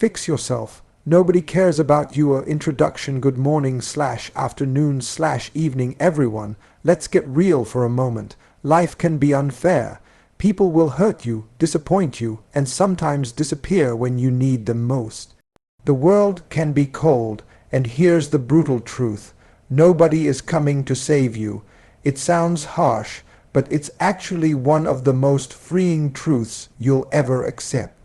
Fix yourself. Nobody cares about your introduction. Good morning / afternoon / evening, everyone. Let's get real for a moment. Life can be unfair. People will hurt you, disappoint you, and sometimes disappear when you need them most. The world can be cold, and here's the brutal truth. Nobody is coming to save you. It sounds harsh, but it's actually one of the most freeing truths you'll ever accept.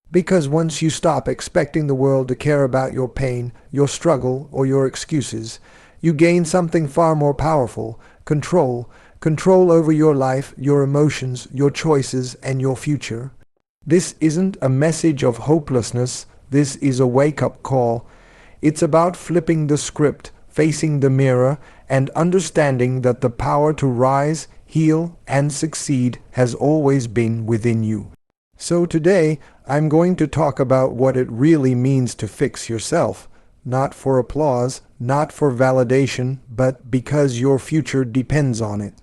Because once you stop expecting the world to care about your pain, your struggle, or your excuses, you gain something far more powerful: control. Control over your life, your emotions, your choices, and your future. This isn't a message of hopelessness. This is a wake-up call. It's about flipping the script, facing the mirror, and understanding that the power to rise, heal, and succeed has always been within you. So today, I'm going to talk about what it really means to fix yourself. Not for applause, not for validation, but because your future depends on it.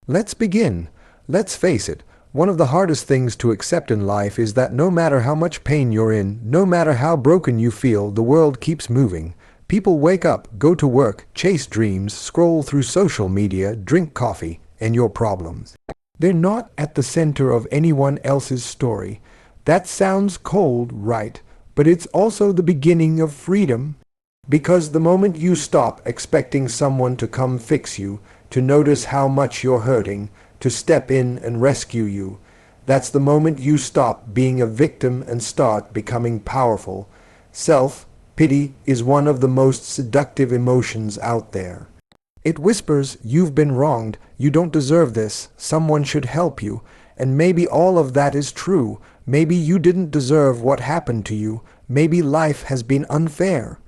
Let's begin. Let's face it, one of the hardest things to accept in life is that no matter how much pain you're in, no matter how broken you feel, the world keeps moving. People wake up, go to work, chase dreams, scroll through social media, drink coffee, and your problems. They're not at the center of anyone else's story. That sounds cold, right? But it's also the beginning of freedom. Because the moment you stop expecting someone to come fix you, to notice how much you're hurting, to step in and rescue you, that's the moment you stop being a victim and start becoming powerful. Self-pity is one of the most seductive emotions out there. It whispers, you've been wronged, you don't deserve this, someone should help you. And maybe all of that is true. Maybe you didn't deserve what happened to you. Maybe life has been unfair.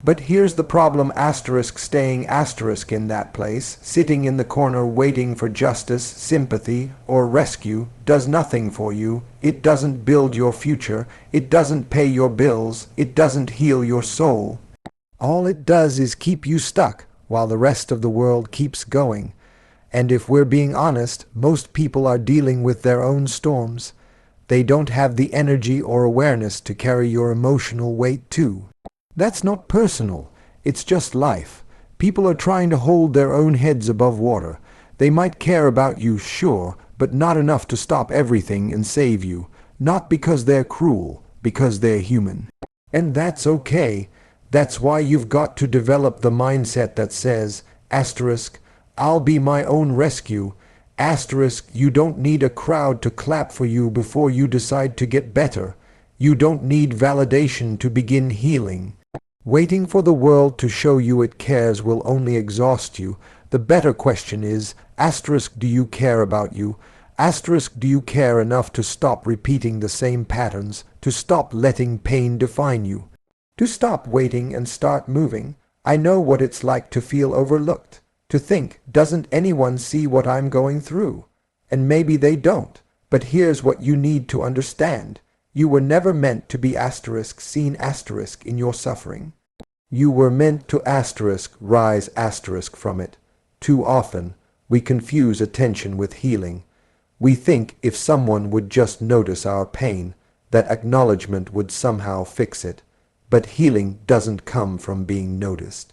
But here's the problem: staying in that place, sitting in the corner waiting for justice, sympathy, or rescue, does nothing for you. It doesn't build your future. It doesn't pay your bills. It doesn't heal your soul. All it does is keep you stuck while the rest of the world keeps going. And if we're being honest, most people are dealing with their own storms. They don't have the energy or awareness to carry your emotional weight too. That's not personal. It's just life. People are trying to hold their own heads above water. They might care about you, sure, but not enough to stop everything and save you. Not because they're cruel, because they're human. And that's okay. That's why you've got to develop the mindset that says, I'll be my own rescue. You don't need a crowd to clap for you before you decide to get better. You don't need validation to begin healing. Waiting for the world to show you it cares will only exhaust you. The better question is, do you care about you? Do you care enough to stop repeating the same patterns, to stop letting pain define you, to stop waiting and start moving? I know what it's like to feel overlooked, to think, doesn't anyone see what I'm going through? And maybe they don't, but here's what you need to understand. You were never meant to be seen in your suffering. You were meant to rise from it. Too often, we confuse attention with healing. We think if someone would just notice our pain, that acknowledgement would somehow fix it. But healing doesn't come from being noticed.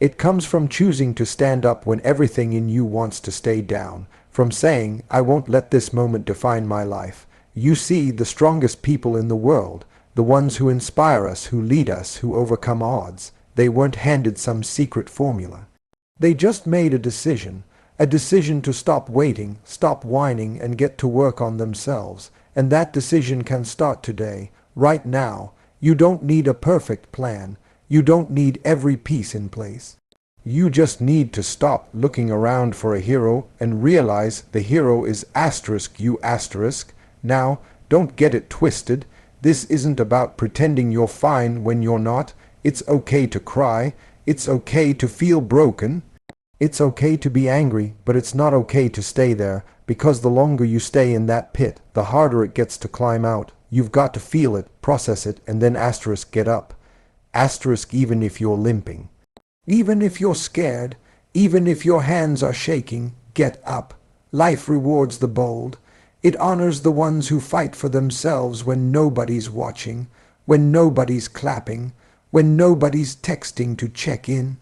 It comes from choosing to stand up when everything in you wants to stay down, from saying, I won't let this moment define my life. You see, the strongest people in the world, the ones who inspire us, who lead us, who overcome odds, they weren't handed some secret formula. They just made a decision to stop waiting, stop whining, and get to work on themselves. And that decision can start today, right now. You don't need a perfect plan. You don't need every piece in place. You just need to stop looking around for a hero and realize the hero is you. Now, don't get it twisted. This isn't about pretending you're fine when you're not. It's okay to cry. It's okay to feel broken. It's okay to be angry, but it's not okay to stay there, because the longer you stay in that pit, the harder it gets to climb out. You've got to feel it, process it, and then get up. Even if you're limping. Even if you're scared, even if your hands are shaking, get up. Life rewards the bold. It honors the ones who fight for themselves when nobody's watching. when nobody's clapping, when nobody's texting to check in.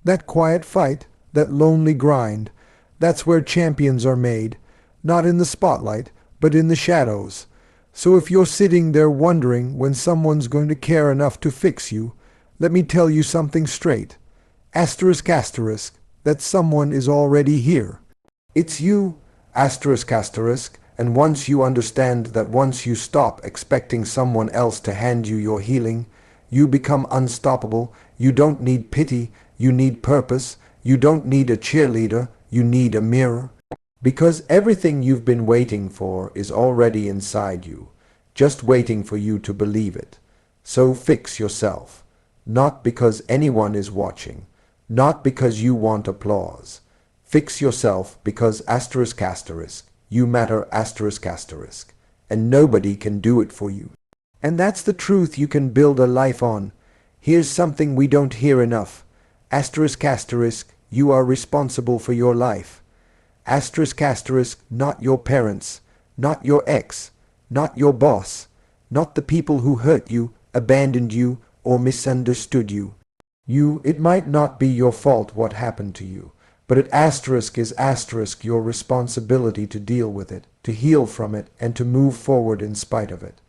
That quiet fight, that lonely grind, that's where champions are made, not in the spotlight, but in the shadows. So if you're sitting there wondering when someone's going to care enough to fix you, let me tell you something straight. Asterisk asterisk, that someone is already here. It's you, asterisk asterisk, and once you understand that once you stop expecting someone else to hand you your healing, you become unstoppable. You don't need pity, you need purpose. You don't need a cheerleader, you need a mirror. Because everything you've been waiting for is already inside you, just waiting for you to believe it. So fix yourself, not because anyone is watching, not because you want applause. Fix yourself because asterisk asterisk, you matter asterisk asterisk, and nobody can do it for you. And that's the truth you can build a life on. Here's something we don't hear enough. Asterisk asterisk, you are responsible for your life. Asterisk asterisk, not your parents, not your ex, not your boss, not the people who hurt you, abandoned you, or misunderstood you. It might not be your fault what happened to you, but it asterisk is asterisk your responsibility to deal with it, to heal from it, and to move forward in spite of it.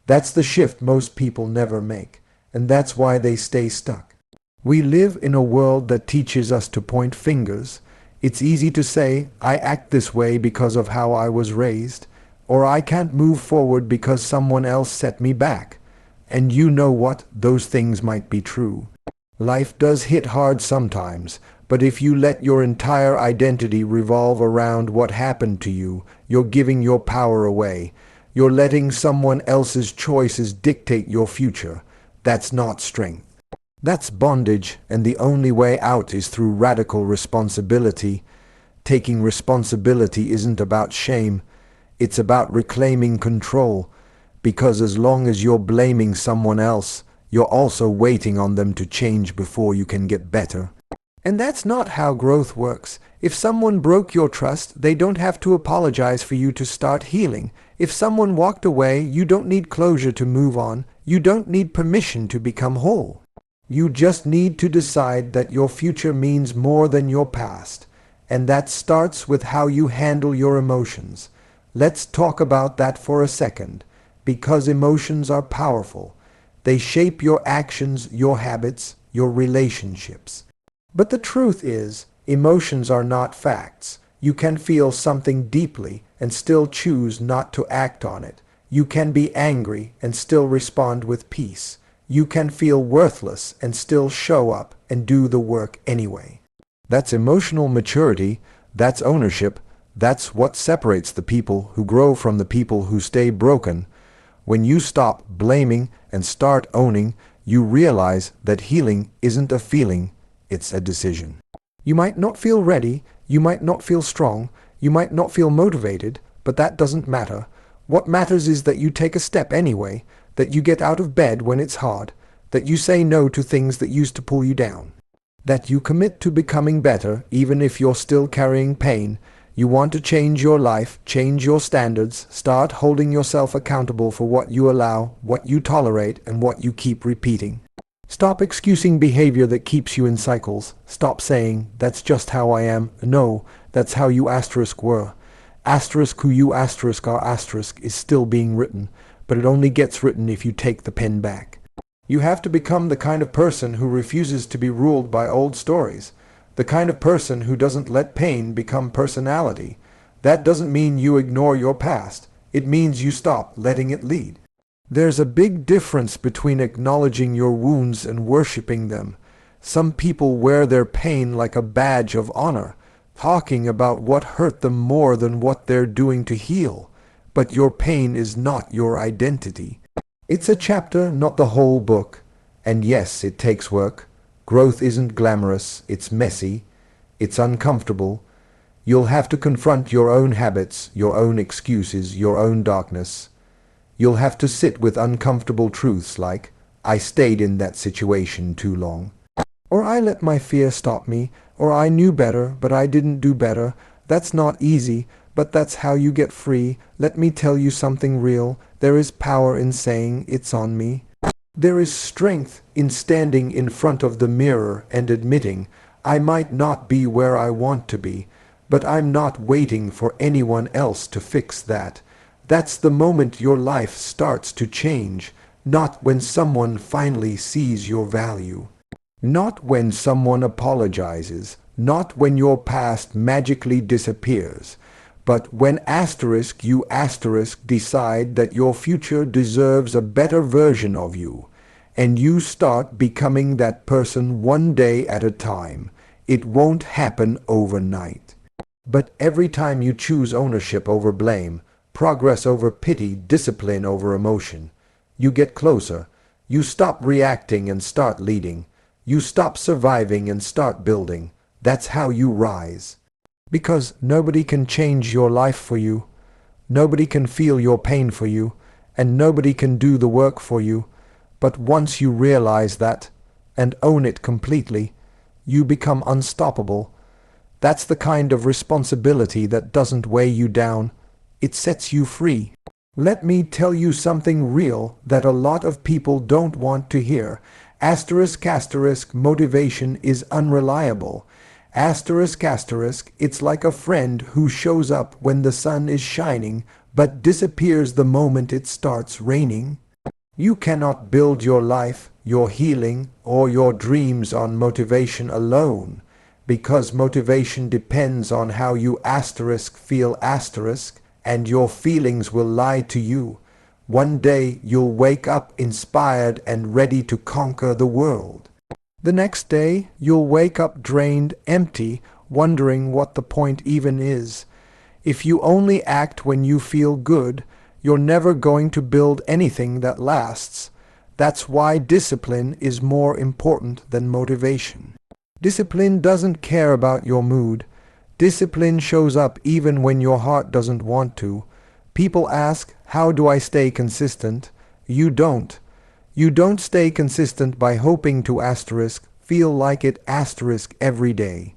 That's the shift most people never make, and that's why they stay stuck. We live in a world that teaches us to point fingers. It's easy to say, I act this way because of how I was raised, or I can't move forward because someone else set me back. And you know what? Those things might be true. Life does hit hard sometimes, but if you let your entire identity revolve around what happened to you, you're giving your power away. You're letting someone else's choices dictate your future. That's not strength. That's bondage, and the only way out is through radical responsibility. Taking responsibility isn't about shame. It's about reclaiming control. Because as long as you're blaming someone else, you're also waiting on them to change before you can get better. And that's not how growth works. If someone broke your trust, they don't have to apologize for you to start healing. If someone walked away, you don't need closure to move on. You don't need permission to become whole. You just need to decide that your future means more than your past. And that starts with how you handle your emotions. Let's talk about that for a second. Because emotions are powerful. They shape your actions, your habits, your relationships. But the truth is, emotions are not facts. You can feel something deeply and still choose not to act on it. You can be angry and still respond with peace. You can feel worthless and still show up and do the work anyway. That's emotional maturity. That's ownership. That's what separates the people who grow from the people who stay broken. When you stop blaming and start owning, you realize that healing isn't a feeling, it's a decision. You might not feel ready, you might not feel strong, you might not feel motivated, but that doesn't matter. What matters is that you take a step anyway, that you get out of bed when it's hard, that you say no to things that used to pull you down, that you commit to becoming better even if you're still carrying pain. You want to change your life, change your standards, start holding yourself accountable for what you allow, what you tolerate, and what you keep repeating. Stop excusing behavior that keeps you in cycles. Stop saying, that's just how I am. No, that's how you asterisk were. Asterisk who you asterisk are asterisk is still being written, but it only gets written if you take the pen back. You have to become the kind of person who refuses to be ruled by old stories. The kind of person who doesn't let pain become personality. That doesn't mean you ignore your past. It means you stop letting it lead. There's a big difference between acknowledging your wounds and worshiping them. Some people wear their pain like a badge of honor, talking about what hurt them more than what they're doing to heal. But your pain is not your identity. It's a chapter, not the whole book. And yes, it takes work. Growth isn't glamorous, it's messy, it's uncomfortable. You'll have to confront your own habits, your own excuses, your own darkness. You'll have to sit with uncomfortable truths like, I stayed in that situation too long. Or I let my fear stop me, or I knew better, but I didn't do better. That's not easy, but that's how you get free. Let me tell you something real. There is power in saying, it's on me. There is strength in standing in front of the mirror and admitting, I might not be where I want to be, but I'm not waiting for anyone else to fix that. That's the moment your life starts to change, not when someone finally sees your value. Not when someone apologizes, not when your past magically disappears, but when you decide that your future deserves a better version of you, and you start becoming that person one day at a time. It won't happen overnight. But every time you choose ownership over blame, progress over pity, discipline over emotion, you get closer. You stop reacting and start leading. You stop surviving and start building. That's how you rise. Because nobody can change your life for you. Nobody can feel your pain for you. And nobody can do the work for you. But once you realize that, and own it completely, you become unstoppable. That's the kind of responsibility that doesn't weigh you down. It sets you free. Let me tell you something real that a lot of people don't want to hear. Motivation is unreliable. It's like a friend who shows up when the sun is shining, but disappears the moment it starts raining. You cannot build your life, your healing, or your dreams on motivation alone, because motivation depends on how you feel, and your feelings will lie to you. One day you'll wake up inspired and ready to conquer the world. The next day you'll wake up drained, empty, wondering what the point even is. If you only act when you feel good, you're never going to build anything that lasts. That's why discipline is more important than motivation. Discipline doesn't care about your mood. Discipline shows up even when your heart doesn't want to. People ask, how do I stay consistent? You don't. You don't stay consistent by hoping to feel like it every day.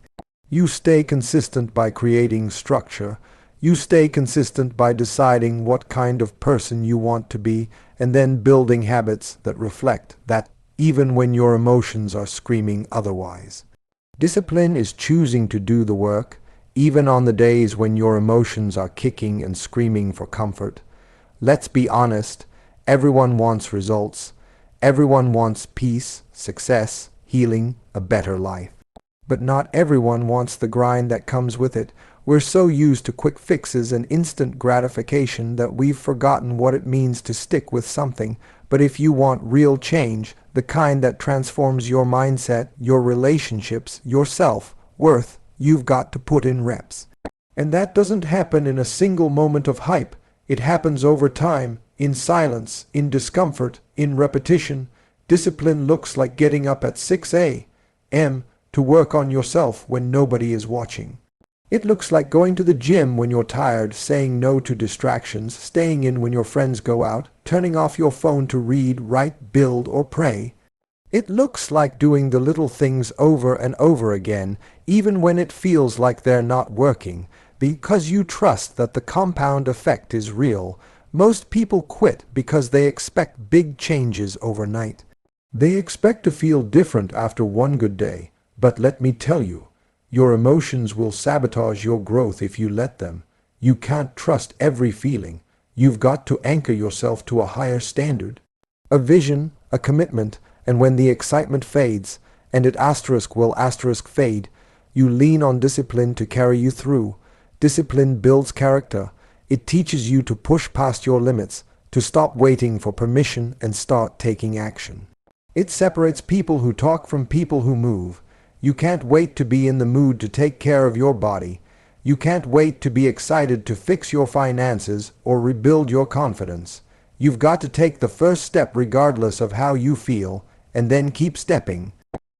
You stay consistent by creating structure. You stay consistent by deciding what kind of person you want to be, and then building habits that reflect that, even when your emotions are screaming otherwise. Discipline is choosing to do the work, even on the days when your emotions are kicking and screaming for comfort. Let's be honest, everyone wants results. Everyone wants peace, success, healing, a better life. But not everyone wants the grind that comes with it. We're so used to quick fixes and instant gratification that we've forgotten what it means to stick with something. But if you want real change, the kind that transforms your mindset, your relationships, your self-worth, you've got to put in reps. And that doesn't happen in a single moment of hype. It happens over time, in silence, in discomfort, in repetition. Discipline looks like getting up at 6 a.m. to work on yourself when nobody is watching. It looks like going to the gym when you're tired, saying no to distractions, staying in when your friends go out, turning off your phone to read, write, build, or pray. It looks like doing the little things over and over again, even when it feels like they're not working, because you trust that the compound effect is real. Most people quit because they expect big changes overnight. They expect to feel different after one good day, but let me tell you, your emotions will sabotage your growth if you let them. You can't trust every feeling. You've got to anchor yourself to a higher standard. A vision, a commitment, and when the excitement fades, and it will fade, you lean on discipline to carry you through. Discipline builds character. It teaches you to push past your limits, to stop waiting for permission and start taking action. It separates people who talk from people who move. You can't wait to be in the mood to take care of your body. You can't wait to be excited to fix your finances or rebuild your confidence. You've got to take the first step regardless of how you feel, and then keep stepping.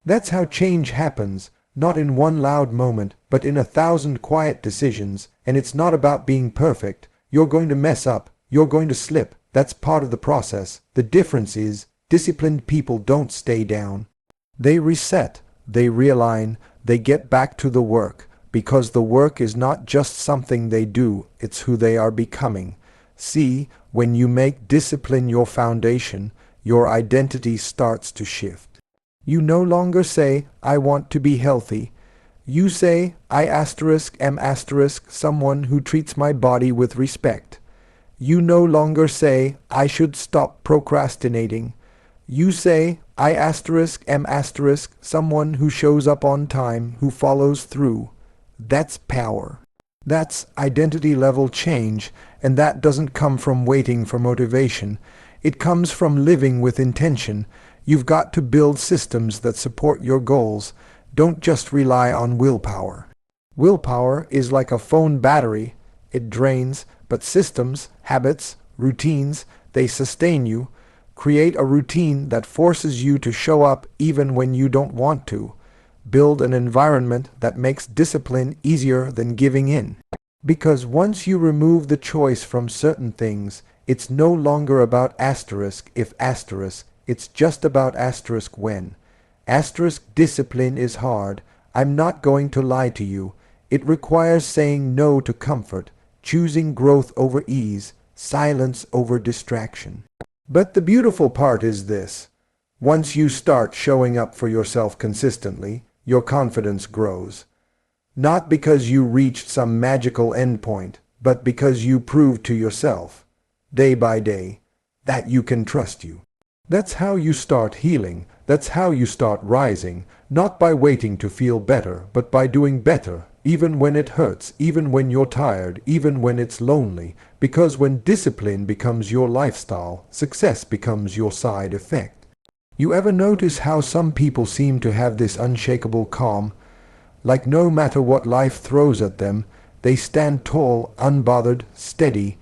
That's how change happens, not in one loud moment, but in 1,000 quiet decisions. And it's not about being perfect. You're going to mess up. You're going to slip. That's part of the process. The difference is, disciplined people don't stay down. They reset. They realign, they get back to the work, because the work is not just something they do, it's who they are becoming. See, when you make discipline your foundation, your identity starts to shift. You no longer say, I want to be healthy. You say, I am someone who treats my body with respect. You no longer say, I should stop procrastinating. You say, I am someone who shows up on time, who follows through. That's power. That's identity level change, and that doesn't come from waiting for motivation. It comes from living with intention. You've got to build systems that support your goals. Don't just rely on willpower. Willpower is like a phone battery. It drains, but systems, habits, routines, they sustain you. Create a routine that forces you to show up even when you don't want to. Build an environment that makes discipline easier than giving in. Because once you remove the choice from certain things, it's no longer about if it's just about when. Discipline is hard. I'm not going to lie to you. It requires saying no to comfort, choosing growth over ease, silence over distraction. But the beautiful part is this. Once you start showing up for yourself consistently, your confidence grows. Not because you reached some magical endpoint, but because you proved to yourself, day by day, that you can trust you. That's how you start healing. That's how you start rising, not by waiting to feel better, but by doing better, even when it hurts, even when you're tired, even when it's lonely. Because when discipline becomes your lifestyle, success becomes your side effect. You ever notice how some people seem to have this unshakable calm? Like no matter what life throws at them, they stand tall, unbothered, steady.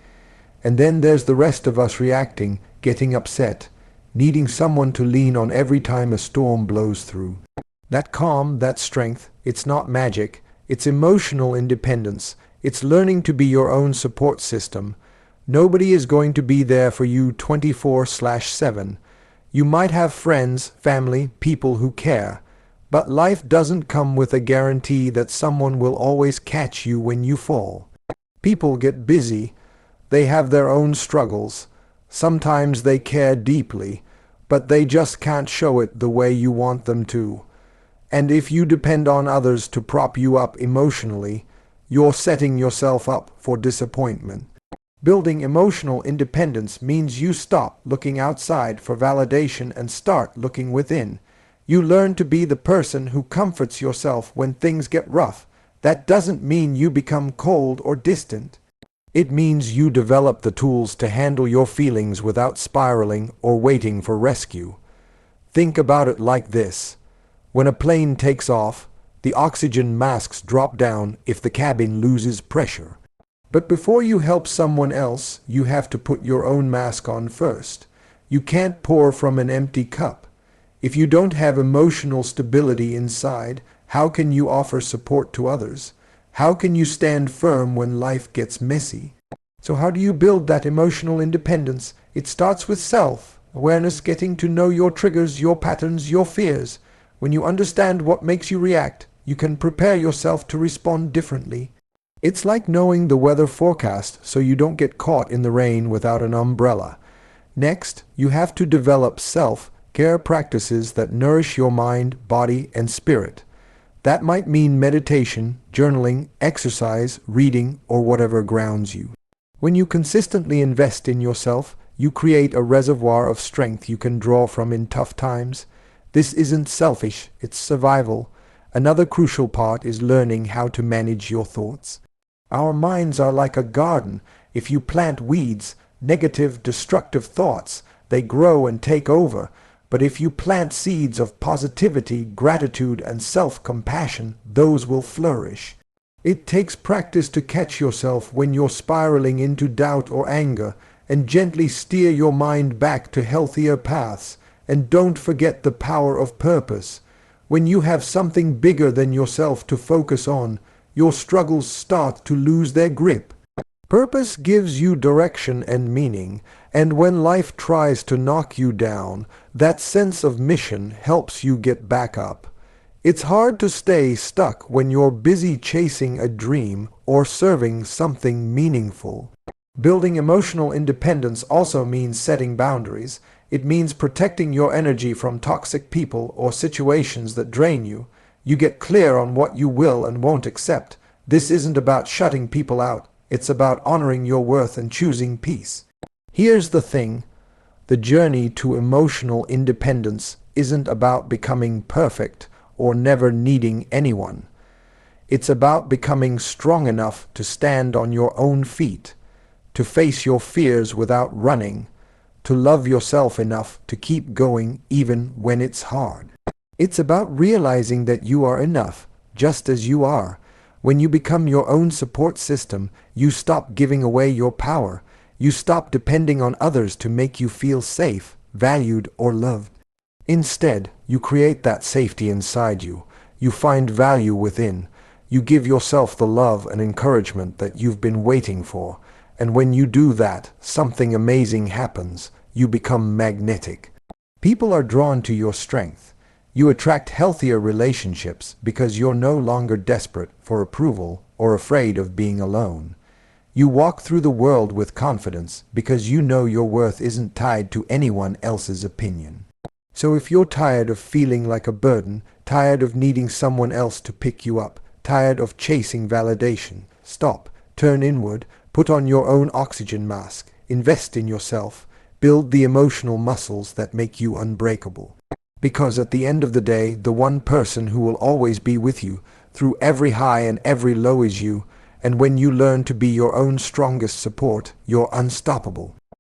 And then there's the rest of us reacting, getting upset, needing someone to lean on every time a storm blows through. That calm, that strength, it's not magic. It's emotional independence. It's learning to be your own support system. Nobody is going to be there for you 24/7. You might have friends, family, people who care. But life doesn't come with a guarantee that someone will always catch you when you fall. People get busy. They have their own struggles. Sometimes they care deeply, but they just can't show it the way you want them to. And if you depend on others to prop you up emotionally, you're setting yourself up for disappointment. Building emotional independence means you stop looking outside for validation and start looking within. You learn to be the person who comforts yourself when things get rough. That doesn't mean you become cold or distant. It means you develop the tools to handle your feelings without spiraling or waiting for rescue. Think about it like this. When a plane takes off, the oxygen masks drop down if the cabin loses pressure. But before you help someone else, you have to put your own mask on first. You can't pour from an empty cup. If you don't have emotional stability inside, how can you offer support to others? How can you stand firm when life gets messy? So how do you build that emotional independence? It starts with self-awareness, getting to know your triggers, your patterns, your fears. When you understand what makes you react, you can prepare yourself to respond differently. It's like knowing the weather forecast so you don't get caught in the rain without an umbrella. Next, you have to develop self-care practices that nourish your mind, body, and spirit. That might mean meditation, journaling, exercise, reading, or whatever grounds you. When you consistently invest in yourself, you create a reservoir of strength you can draw from in tough times. This isn't selfish, it's survival. Another crucial part is learning how to manage your thoughts. Our minds are like a garden. If you plant weeds, negative, destructive thoughts, they grow and take over. But if you plant seeds of positivity, gratitude, and self-compassion, those will flourish. It takes practice to catch yourself when you're spiraling into doubt or anger, and gently steer your mind back to healthier paths. And don't forget the power of purpose. When you have something bigger than yourself to focus on, your struggles start to lose their grip. Purpose gives you direction and meaning, and when life tries to knock you down, that sense of mission helps you get back up. It's hard to stay stuck when you're busy chasing a dream or serving something meaningful. Building emotional independence also means setting boundaries. It means protecting your energy from toxic people or situations that drain you. You get clear on what you will and won't accept. This isn't about shutting people out. It's about honoring your worth and choosing peace. Here's the thing. The journey to emotional independence isn't about becoming perfect or never needing anyone. It's about becoming strong enough to stand on your own feet, to face your fears without running, to love yourself enough to keep going even when it's hard. It's about realizing that you are enough, just as you are. When you become your own support system, you stop giving away your power. You stop depending on others to make you feel safe, valued, or loved. Instead, you create that safety inside you. You find value within. You give yourself the love and encouragement that you've been waiting for. And when you do that, something amazing happens. You become magnetic. People are drawn to your strength. You attract healthier relationships because you're no longer desperate for approval or afraid of being alone. You walk through the world with confidence because you know your worth isn't tied to anyone else's opinion. So if you're tired of feeling like a burden, tired of needing someone else to pick you up, tired of chasing validation, stop, turn inward, put on your own oxygen mask, invest in yourself, build the emotional muscles that make you unbreakable. Because at the end of the day, the one person who will always be with you through every high and every low is you. And when you learn to be your own strongest support, you're unstoppable.